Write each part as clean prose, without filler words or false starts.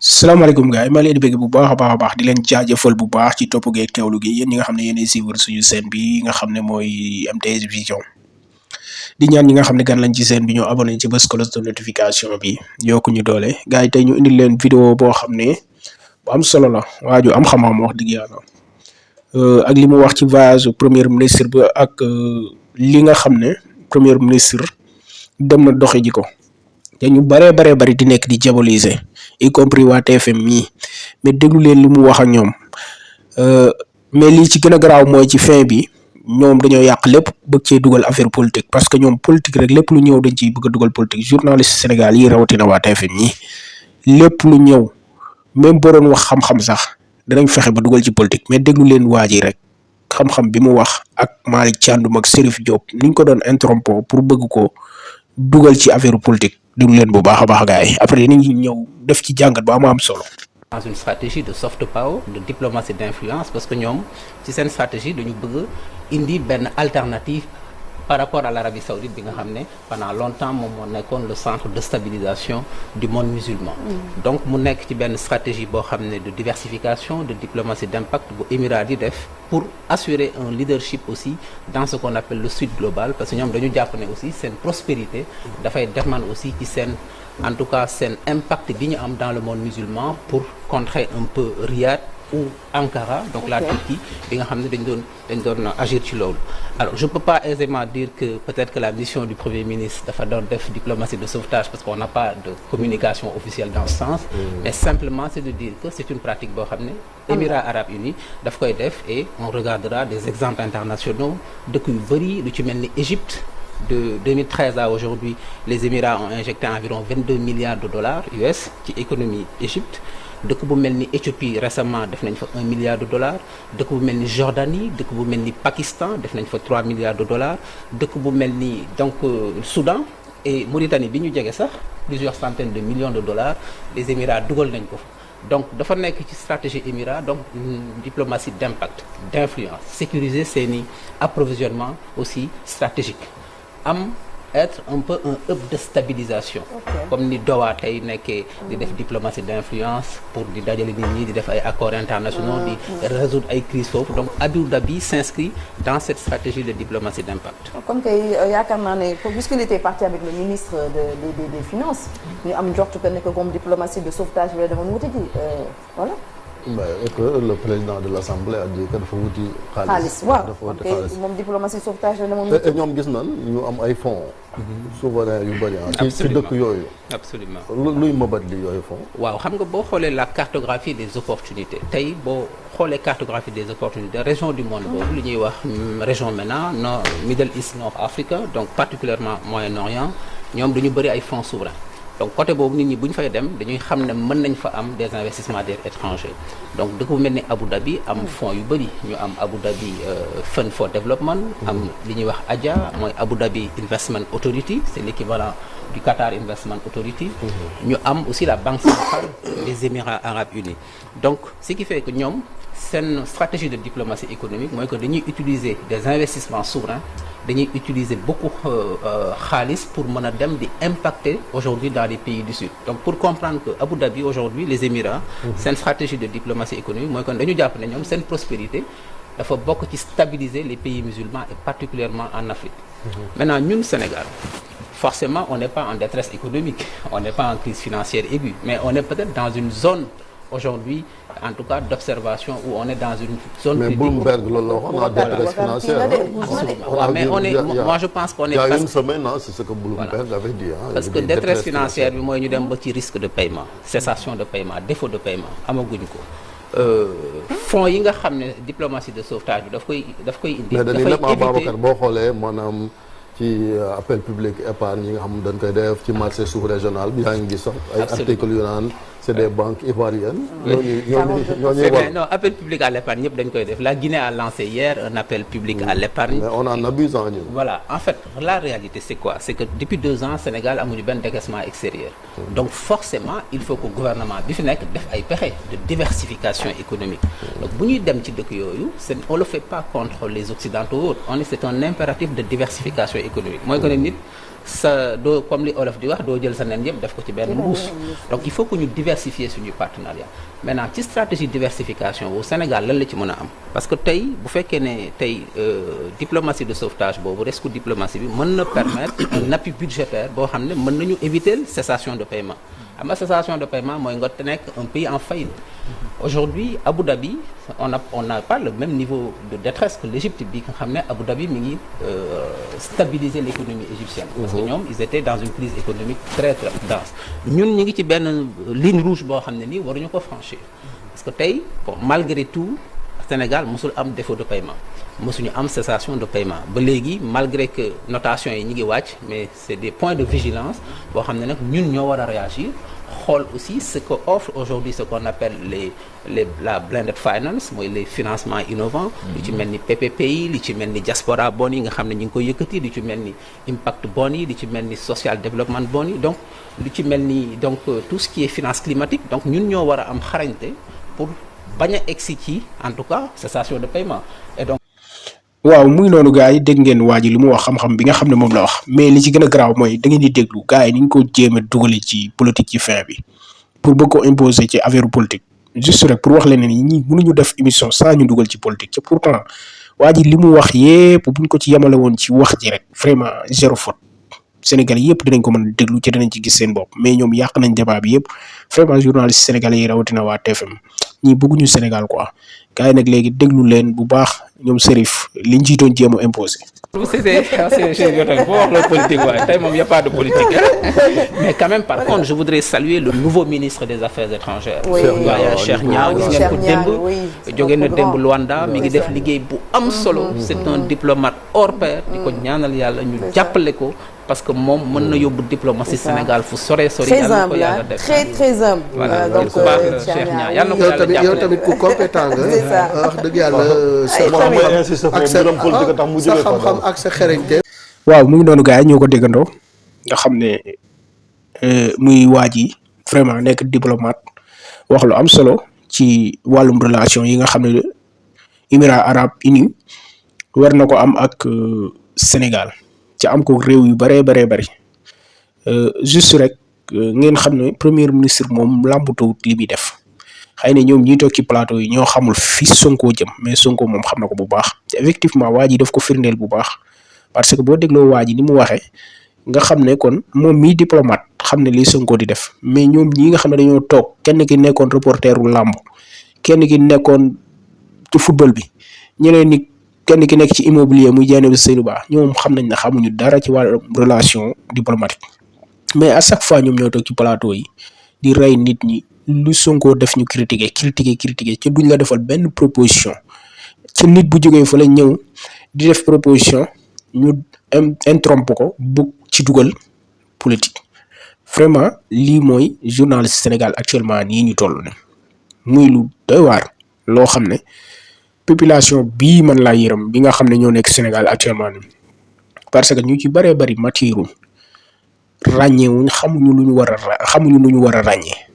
salaamaaleykum gars yi maa leen di bëgg bu baax a baax di leen jaajëfal bu baax ci topp geeg teewlu gi yéen ñi nga xam ne yéenay suivre suñu chaîne bi nga xam ne mooy MTS Vision di ñaan ñi nga xam ne gan lañ ci chaîne bi ñoo abonné ci bës cloche de notification bi yokku ñu doole gars yi tey ñu indil leen vidéo boo xam ne bu am solo la waaju am xam-xam wax dëgg yàlla ak li mu wax ci voyage premier ministre ba ak li nga xam ne premier ministre dem na doxi ji ko te ñu baree bari di nekk di diaboliser y compris waa TFM mii mais déglu leen li mu wax ak ñoom mais lii ci gën a garaaw mooy ci fin bi ñoom dañoo yàq lépp bëgg cee dugal affaire politique parce que ñoom politique rek lépp lu ñëw dañ ciy bëgg a dugal politique journaliste Sénégal yi rawatina waa TFM ñii lépp lu ñëw même boo doon wax xam-xam sax danañ fexe ba dugal ci politique mais déglu leen waa ji rek xam-xam bi mu wax ak Malick Thiandoum ak Serif Diop niñ ko doon interrompre pour bëgg ko dugal ci affaire politique. déglu leen bu baax a baax gars yi après dinañ ñëw def ci jàngat ba am solo. dans une stratégie de soft power de diplomatie d'influence parce que ñoom ci seen stratégie dañu bëgg indi benn alternative par rapport à l'Arabie Saoudite bi nga xam ne pendant longtemps moom moo nekkoon le centre de stabilisation du monde musulman. Donc mu nekk ci benn stratégie boo xam ne de diversification de diplomatie d'impact bu Émirats di def pour assurer un leadership aussi dans ce qu'on appelle le sud global parce que ñoom dañu jàpp ne aussi seen prospérité dafay dépendre aussi ci seen en tout cas seen impact bi ñu am dans le monde musulman pour contrer un peu Riyad ou Ankara donc la Turquie bi nga xam ne dañ doon agir ci loolu. Alors je peux pas aisément dire que peut-être que la mission du Premier ministre dafa doon def diplomatie de sauvetage parce qu'on n'a pas de communication officielle dans ce sens mais simplement c'est de dire que c'est une pratique boo xam ne Émirats arabes unis daf koy def et on regardera des exemples internationaux dëkk yu bëri lu ci mel ni Égypte de 2013 à aujourd'hui les Émirats ont injecté environ 22 milliards de dollars US ci économie Égypte dëkk bu mel ni Éthiopie récemment def nañ fa 1 milliard de dollars dëkk bu mel ni Jordanie dëkk bu mel ni Pakistan def nañ fa 3 milliards de dollars dëkk bu mel ni donc Soudan et Mauritanie bi ñu jege sax plusieurs centaines de millions de dollars les Émirats dugal nañ ko fa donc dafa nekk ci stratégie Émirats donc une diplomatie d'impact d'influence sécuriser seeni approvisionnement aussi stratégique am être un peu un hub de stabilisation comme ni Doha tey nekkee di def diplomatie d'influence pour di dajale nit ñi di def ay accords internationaux di résoudre ay crises foofu donc Abu Dhabi s'inscrit dans cette stratégie de diplomatie d'impact. Kon kay yaakaar naa ne puisqu'il était parti avec le ministre des finances ñu am njort que ne que comme diplomatie de sauvetage bi la demoon wuti ji voilà. et que le président de l'Assemblée a dit que dafa wuti xaalis. waaw ok moom diplomatie sauvetage la demoon wuti. te ñoom gis nañ ñu am ay fonds souverains yu bëri ci dëkk yooyu. absolument luy mëbat li yooyu fonds. waaw xam nga boo xoolee la cartographie des opportunités tey boo xoolee cartographie des opportunités région du monde boobu li ñuy wax région MENA nord Middle East North Africa donc particulièrement Moyen-Orient ñoom dañu bëri ay fonds souverains. donc côté boobu nit ñi bu ñu fay dem dañuy xam ne mën nañ fa am des investissements étrangers donc dëkk bu mel ni Abu Dhabi am fonds yu bëri ñu am Abu Dhabi Fund for Development am li ñuy wax ADIA mooy Abu Dhabi Investment Authority c'est l'équivalent du Qatar Investment Authority ñu am aussi la Banque centrale des Émirats arabes unis donc ce qui fait que ñoom seen stratégie de diplomatie économique mooy que dañuy utiliser des investissements souverains dañuy utiliser beaucoup xaalis pour mën a dem di impacter aujourd'hui dans les pays du Sud donc pour comprendre que Abu Dhabi aujourd'hui les Émirats seen stratégie de diplomatie économique mooy kon dañu jàpp ne ñoom seen prospérité dafa bokk ci stabiliser les pays musulmans et particulièrement en Afrique maintenant ñun Sénégal forcément on n'est pas en détresse économique on n'est pas en crise financière aiguë mais on est peut-être dans une zone aujourd'hui en tout cas d'observation où on est dans une zone mais Bloomberg loolu la waxoon na détresse financière. waaw mais on est moi je pense qu'on est. il y a une semaine c'est ce que Bloomberg avait dit. parce que détresse financière bi mooy ñu dem ba ci risque de paiement cessation de paiement défaut de paiement amaguñ ko. fonds yi nga xam ne diplomatie de sauvetage bi daf koy indi. mais dañuy lépp Babacar boo xoolee maanaam ci appel public épargne yi nga xam dañ koy def ci marché sous-régional bi yaa ngi gis sax ay articles yu naan c'est des banques ivoiriennes. ñooñu war non appel public à l'épargne ñëpp dañ koy def la Guinée a lancé hier un appel public à l'épargne. mais on en abuse ñun. voilà en fait la réalité c'est quoi c'est que depuis 2 ans Sénégal amuñu benn décaissement extérieur. donc forcément il faut que gouvernement bi fi nekk def ay pexe de diversification économique. donc bu ñuy dem ci dëkk yooyu on le fait pas contre les occidentaux c'est un impératif de diversification économique mooy que ne nit comme li olof di wax doo jël sa nen yëpp def ko ci benn mbuus. Donc il faut que ñu diversifier suñu partenariat. Maintenant ci stratégie diversification bu Sénégal lan la ci mën a am parce que tey bu fekkee ne tey diplomatie de sauvetage boobu rescousse diplomatie bi mën na permettre un appui budgétaire boo xam ne mën nañu éviter cessation de paiement. Xam nga cessation de paiement mooy nga nekk un pays en faillite. Aujourd'hui Abu Dhabi on n'a pas le même niveau de détresse que l'Égypte bi nga xam ne Abu Dhabi mi ngi stabiliser l'économie égyptienne. Parce que ñoom ils étaient dans une crise économique très très dense. Ñun ñu ngi ci benn ligne rouge boo xam ne nii waruñu ko franchir. Parce que tey bon malgré tout Sénégal mosul am défaut de paiement mosuñu am cessation de paiement ba léegi malgré que notation yi ñu ngi wàcc mais c'est des points de vigilance boo xam ne nag ñun ñoo war a réagir xool aussi ce que offre aujourd'hui ce qu'on appelle la blended finance mooy les financements innovants li ci mel ni PPPI li ci mel ni diaspora bond yi nga xam ne ñu ngi koy yëkkati li ci mel ni impact bond yi li ci mel ni social development bond yi donc li ci mel ni donc tout ce qui est finance climatique donc ñun ñoo war a am xarañte pour bañ a egsi ci en tout cas cessation de paiement et donc waaw muy noonu gars yi dégg ngeen waa ji li mu wax xam-xam bi nga xam ne moom la wax mais li ci gën a garaaw mooy da ngeen di déglu gars yi ni ñu ko jéem a dugale ci politique ci fin bi pour bëgg ko imposer ci affaire politique juste rek pour wax leen ne ñi mënuñu def émission sans ñu dugal ci politique te pourtant waa ji li mu wax yépp buñ ko ci yemale woon ci wax ji rek vraiment zéro faute Sénégalais yëpp dinañ ko mën a déglu ci dinañ ci gis seen bopp mais ñoom yàq nañ débat bi yëpp vraiment journaliste sénégalais yi rawatina waa TFM ñii bëgguñu Sénégal quoi gars yi nag léegi déglu leen bu baax ñoom Serif liñ ci doon jéem a imposé. boo wax la politique waaye tey moom y a pas de politique mais quand même par contre je voudrais saluer le nouveau ministre des Affaires étrangères. Cheikh Niang gis ngeen ko démb jóge na démb Luanda mi ngi def liggéey bu am solo c'est un diplomate hors pair di ko ñaanal yàlla ñu jàppale ko parce que moom mën na yóbbu diplomatie Sénégal fu sore sori yàlla na ko yàlla def très humble voilà donc ku baax la Cheikh Niang yàlla na ko yàlla jàppale yow tamit ku compétent nga wax dëgg yàlla sa xam-xam ak sa xereñte. waaw mu ngi noonu gars yi ñoo ko déggandoo nga xam ne muy waa ji vraiment nekk diplomate wax lu am solo ci wàllum relation yi nga xam ne Émirats arabes unis war na ko am ak Sénégal ci am ko réew yu baree bari juste rek ngeen xam ne premier ministre moom làmbutawut li muy def xëy na ñoom ñiy toog ci plateau yi ñoo xamul fi Sonko jëm mais Sonko moom xam na ko bu baax te effectivement waa ji daf ko firndeel bu baax parce que boo dégloo waa ji ni mu waxee nga xam ne kon moom mii diplomate xam ne lii Sonko di def mais ñoom ñi nga xam ne dañoo toog kenn ki nekkoon reporteru làmb kenn ki nekkoon ci football bi ñeneen ni kenn ki nekk ci immobilier muy Dieynaba Seydou Ba ñoom xam nañ ne xamuñu dara ci wàllu relation diplomatique mais à chaque fois ñoom ñoo toog ci plateau yi di rey nit ñi lu Sonko def ñu critiquer ci duñ la defal benn proposition ci nit bu jógee fa la ñëw di def proposition ñu interrompre ko bu ci dugal politique vraiment lii mooy journaliste Sénégal actuellement nii ñu toll ne muy lu doy waar loo xam ne population bii man laa yërëm bi nga xam ne ñoo nekk Sénégal actuellement nii parce que ñu ci bëree bëri matiruñ ràññeewuñ xamuñu lu ñu war a ràññee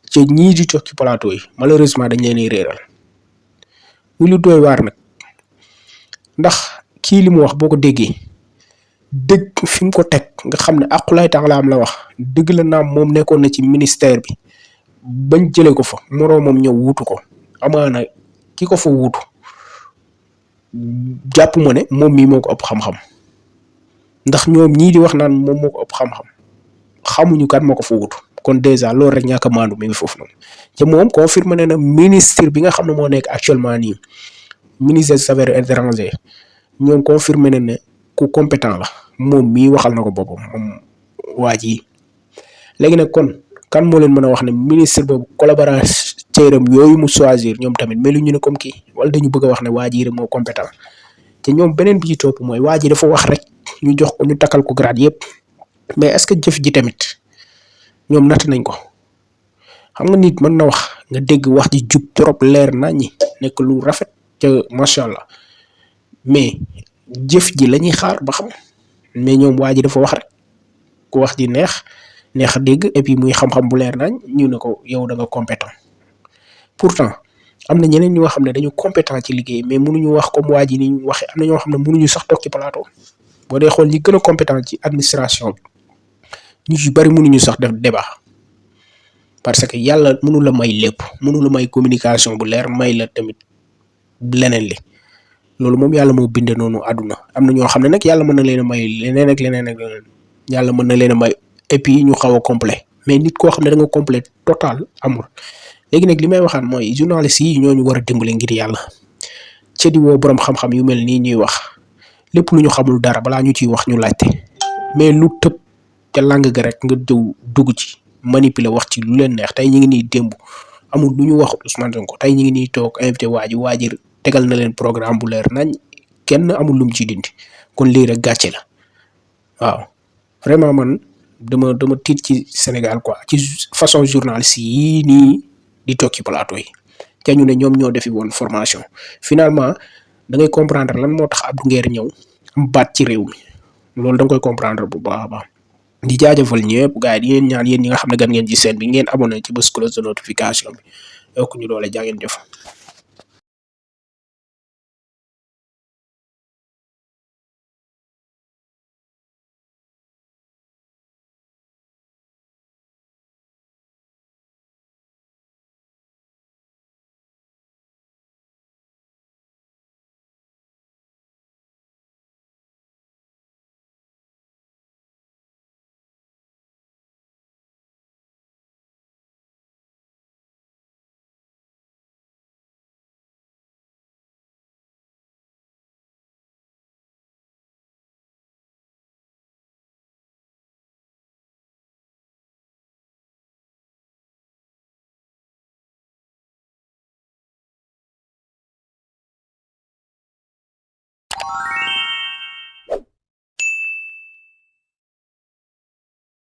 ci ñii di toog ci plateau yi malheureusement dañ leen réeral muy lu doy waar nag ndax kii li mu wax boo ko déggee dëgg fi mu ko teg nga xam ne aqulaay taalaam la wax dëgg la naam moom nekkoon na ci ministère bi bañ jëlee ko fa moroomam ñëw wuutu ko amaana ki ko fa wuutu jàpp ma ne moom mii moo ko ëpp xam-xam ndax ñoom ñii di wax naan moom moo ko ëpp xam-xam xamuñu kan moo ko fa wuutu kon dèjà loolu rek ñàkk a maandu mi ngi foofu noonu te moom confirmé na ministre bi nga xam ne moo nekk actuellement nii ministre des Affaires étrangères ñoom confirmé na ne ku compétent la moom mii waxal na ko boppam moom waa ji léegi nag kon kan moo leen mën a wax ne ministre boobu collaborateur am yooyu mu choisir ñoom tamit meluñu ne comme kii wala dañu bëgg a wax ne waa ji rek moo compétent te ñoom beneen bi ci topp mooy waa ji dafa wax rek ñu jox ko ñu takkal ko grade yëpp mais est-ce que jëf ji tamit ñoom natt nañ ko xam nga nit mën na wax nga dégg wax ji jub trop leer na ñi nekk lu rafet te macha allah mais jëf ji la ñuy xaar ba xam mais ñoom waa ji dafa wax rek ku wax ji neex a dégg et puis muy xam-xam bu leer nañ ñu ne ko yow da nga compétent pourtant am na ñeneen ñoo xam ne dañu compétent ci liggéey mais mënuñu wax comme waa ji ni ñu waxee am na ñoo xam ne mënuñu sax toog ci plateau boo dee xool ñi gën a compétent ci administration bi ñu ci bari mënuñu sax def débat parce que yàlla mënu la may lépp mënu la may communication bu leer may la tamit leneen li loolu moom yàlla moo binde noonu àdduna am na ñoo xam ne nag yàlla mën na leen a may leneen ak leneen ak leneen yàlla mën na leen a may et puis ñu xaw a complet mais nit koo xam ne da nga complet total amul. léegi nag li may waxaat mooy journalistes yi ñoo ñu war a dimbale ngir yàlla ca di woo borom xam-xam yu mel nii ñuy wax lépp lu ñu xamul dara balaa ñu ciy wax ñu laajte mais lu tëb ca làng ga rek nga jëw dugg ci manipuler wax ci lu leen neex tey ñu ngi nii démb amul lu ñu wax Ousmane Sonko tey ñu ngi nii toog invité waa ji tegal na leen programme bu leer nañ kenn amul lu mu ci dindi kon lii rek gàcce la waaw vraiment man dama tiit ci Sénégal quoi ci façon journaliste yii nii di toog ci plateau yi te ñu ne ñoom ñoo defi woon formation finalement da ngay comprendre lan moo tax Abdou Nguer ñëw am baat ci réew mi loolu da nga koy comprendre bu baax a baax di jaajëfal ñëpp gars yi di ngeen ñaan yéen ñi nga xam ne gan ngeen ci seen bi ngeen abonné ci bës cloche de notification bi yokk ñu doole jaa ngeen jëf